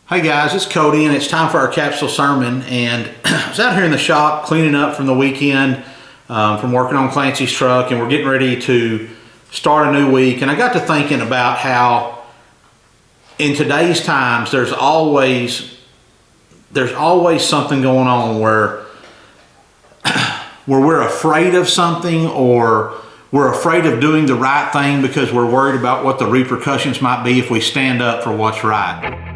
Hey guys, it's Cody and it's time for our capsule sermon. And I was out here in the shop cleaning up from the weekend from working on Clancy's truck, and we're getting ready to start a new week. And I got to thinking about how in today's times there's always something going on where we're afraid of something, or we're afraid of doing the right thing because we're worried about what the repercussions might be if we stand up for what's right.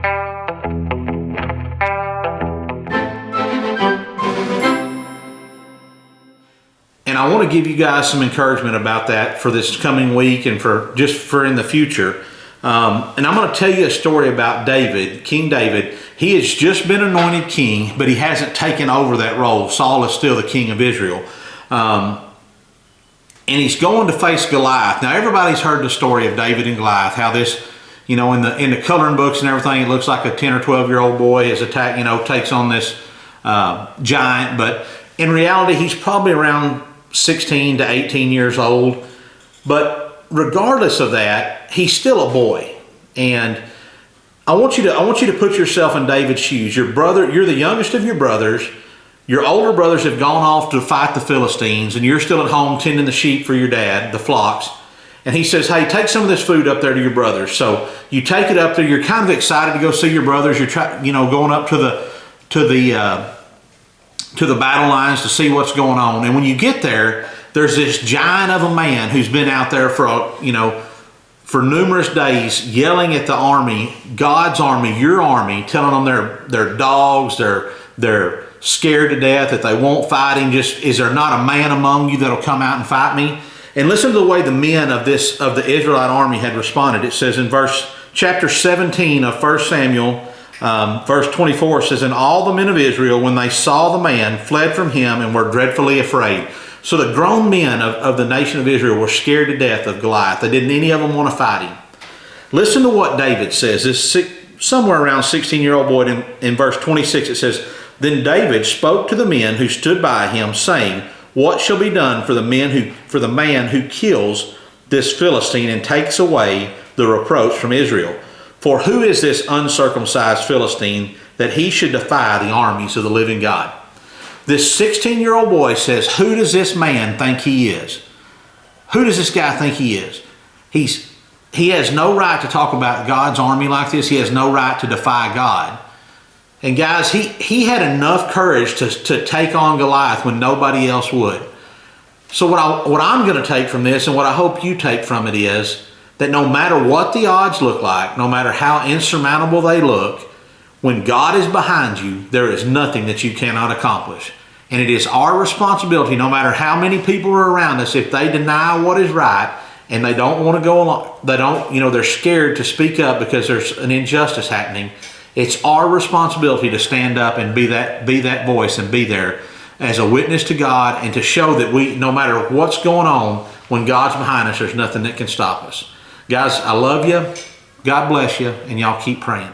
And I want to give you guys some encouragement about that for this coming week and for in the future. And I'm going to tell you a story about David, King David. He has just been anointed king, but he hasn't taken over that role. Saul is still the king of Israel. And he's going to face Goliath. Now, everybody's heard the story of David and Goliath, how this, in the coloring books and everything, it looks like a 10 or 12-year-old boy is takes on this giant. But in reality, he's probably around 16 to 18 years old. But regardless of that, he's still a boy. And I want you to put yourself in David's shoes. You're the youngest of your brothers. Your older brothers have gone off to fight the Philistines, and you're still at home tending the sheep for your dad, the flocks. And he says, hey, take some of this food up there to your brothers. So you take it up there. You're kind of excited to go see your brothers. You're going up to the battle lines to see what's going on. And when you get there, there's this giant of a man who's been out there for numerous days, yelling at the army, God's army, your army, telling them they're dogs, they're scared to death, that they won't fight him. Just, is there not a man among you that'll come out and fight me? And listen to the way the men of the Israelite army had responded. It says in chapter 17 of 1 Samuel, verse 24, says, and all the men of Israel, when they saw the man, fled from him and were dreadfully afraid. So the grown men of the nation of Israel were scared to death of Goliath. They didn't any of them want to fight him. Listen to what David says. This somewhere around 16-year-old boy in verse 26, it says, then David spoke to the men who stood by him, saying, what shall be done for the man who kills this Philistine and takes away the reproach from Israel? For who is this uncircumcised Philistine that he should defy the armies of the living God? This 16-year-old boy says, who does this man think he is? Who does this guy think he is? He has no right to talk about God's army like this. He has no right to defy God. And guys, he had enough courage to take on Goliath when nobody else would. So what I'm going to take from this, and what I hope you take from it, is that no matter what the odds look like, no matter how insurmountable they look, when God is behind you, there is nothing that you cannot accomplish. And it is our responsibility, no matter how many people are around us, if they deny what is right and they don't want to go along, they're scared to speak up because there's an injustice happening. It's our responsibility to stand up and be that voice and be there as a witness to God, and to show that no matter what's going on, when God's behind us, there's nothing that can stop us. Guys, I love you. God bless you, and y'all keep praying.